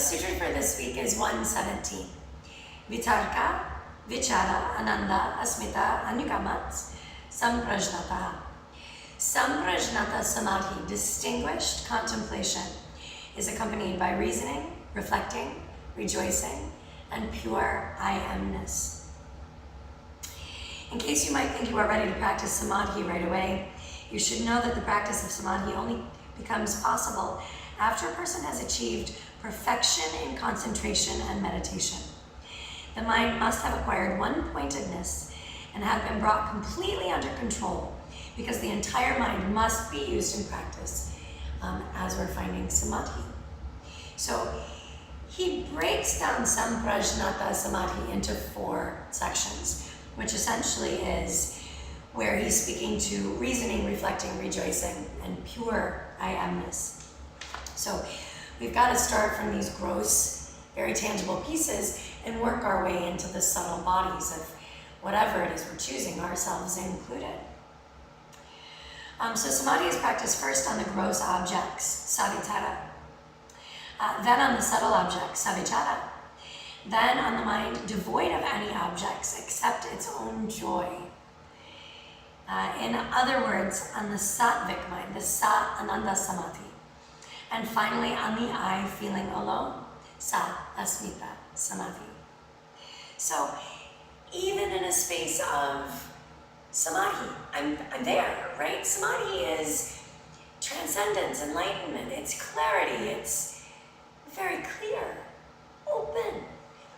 sutra for this week is 117. Vitarka, Vichara, Ananda, Asmita, Anyugamat, Samprajnata. Samprajnata Samadhi, distinguished contemplation, is accompanied by reasoning, reflecting, rejoicing, and pure I amness. In case you might think you are ready to practice Samadhi right away, you should know that the practice of Samadhi only becomes possible after a person has achieved perfection in concentration and meditation. The mind must have acquired one-pointedness and have been brought completely under control, because the entire mind must be used in practice as we're finding Samadhi. So he breaks down Samprajnata Samadhi into 4 sections, which essentially is where he's speaking to reasoning, reflecting, rejoicing, and pure I amness. So we've got to start from these gross, very tangible pieces and work our way into the subtle bodies of whatever it is we're choosing, ourselves included. So Samadhi is practiced first on the gross objects, savitara, then on the subtle objects, savichara, then on the mind devoid of any objects except its own joy. In other words, on the sattvic mind, the Sat Ananda Samadhi. And finally, on the I feeling alone, Sa Asmita Samadhi. So even in a space of Samadhi, I'm there, right? Samadhi is transcendence, enlightenment, it's clarity, it's very clear, open.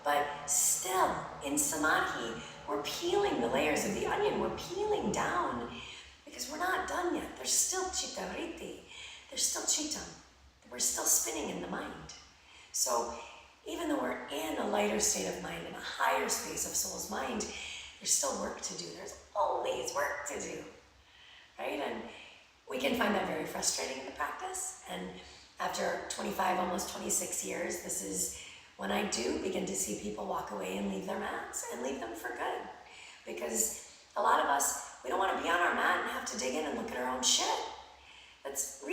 But still, in Samadhi, we're peeling the layers of the onion. We're peeling down because we're not done yet. There's still chitta vritti. There's still chitta. We're still spinning in the mind. So even though we're in a lighter state of mind, in a higher space of soul's mind, there's still work to do. There's always work to do, right? And we can find that very frustrating in the practice. And after 25, almost 26 years, this is when I do begin to see people walk away and leave their mats, and leave them for good. Because a lot of us, we don't want to be on our mat and have to dig in and look at our own shit. That's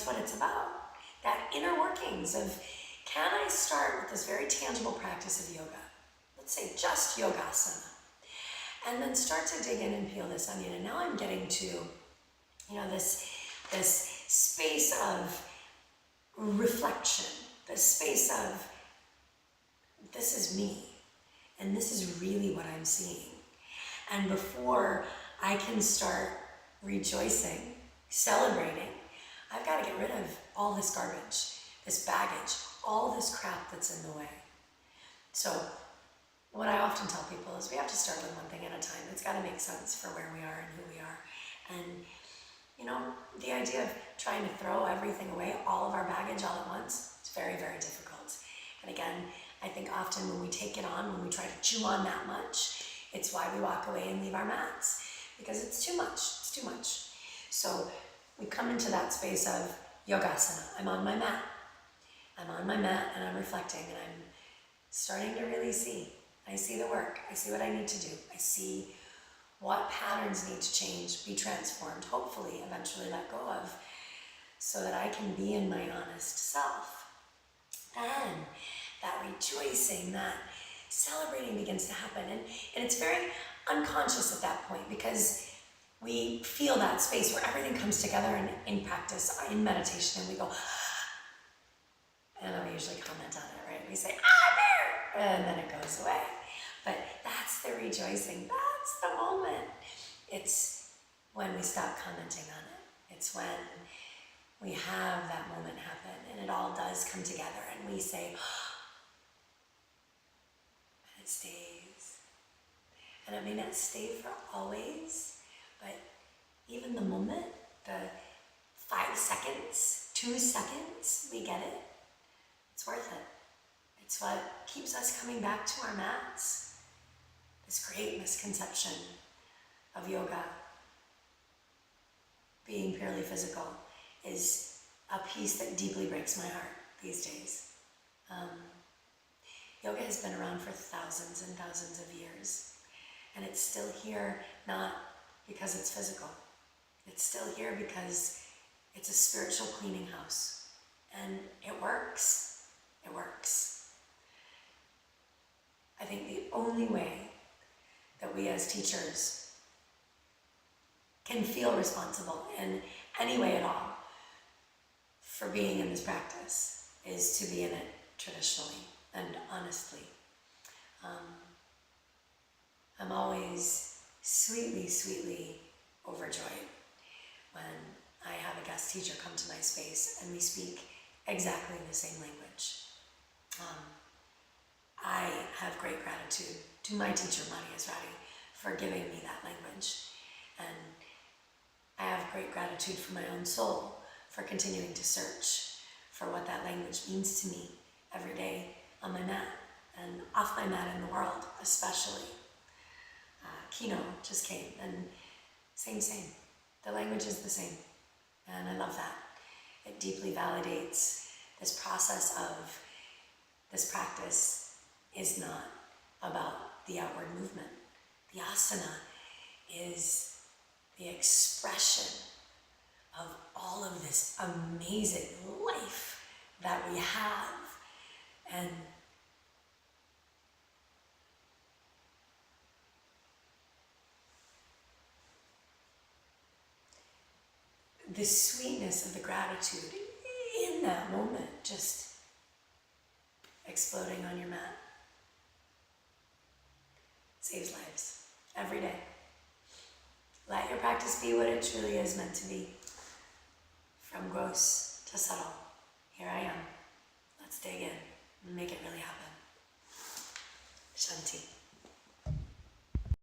what it's about. That inner workings of, can I start with this very tangible practice of yoga? Let's say just yogasana. And then start to dig in and peel this onion. And now I'm getting to, this space of reflection, this space of, this is me, and this is really what I'm seeing. And before I can start rejoicing, celebrating, I've got to get rid of all this garbage, this baggage, all this crap that's in the way. So what I often tell people is we have to start with one thing at a time. It's got to make sense for where we are and who we are. And the idea of trying to throw everything away, all of our baggage all at once, it's very, very difficult. And again, I think often when we take it on, when we try to chew on that much, it's why we walk away and leave our mats, because it's too much. So we come into that space of yogasana. I'm on my mat and I'm reflecting, and I'm starting to really see. I see the work. I see what I need to do. I see what patterns need to change, be transformed, hopefully eventually let go of, so that I can be in my honest self. Then that rejoicing, that celebrating begins to happen. And it's very unconscious at that point, because we feel that space where everything comes together in practice, in meditation, and we go, and then we usually comment on it, right? We say, there, and then it goes away. But that's the rejoicing, that's the moment. It's when we stop commenting on it. It's when we have that moment happen, and it all does come together, and we say, and it stays. And it may not stay for always, but even the moment, the 5 seconds, 2 seconds, we get it, it's worth it. It's what keeps us coming back to our mats. This great misconception of yoga being purely physical is a piece that deeply breaks my heart these days. Yoga has been around for thousands and thousands of years, and it's still here not because it's physical. It's still here because it's a spiritual cleaning house, and it works. It works. only way that we as teachers can feel responsible in any way at all for being in this practice is to be in it traditionally and honestly. I'm always sweetly, sweetly overjoyed when I have a guest teacher come to my space and we speak exactly the same language. I have great gratitude to my teacher, Mari Esrati, for giving me that language. And I have great gratitude for my own soul for continuing to search for what that language means to me every day on my mat and off my mat in the world, especially. Kino just came, and same. The language is the same, and I love that. It deeply validates this process of this practice is not about the outward movement. The asana is the expression of all of this amazing life that we have. And the sweetness of the gratitude in that moment, just exploding on your mat, saves lives every day. Let your practice be what it truly is meant to be. From gross to subtle. Here I am. Let's dig in and make it really happen. Shanti.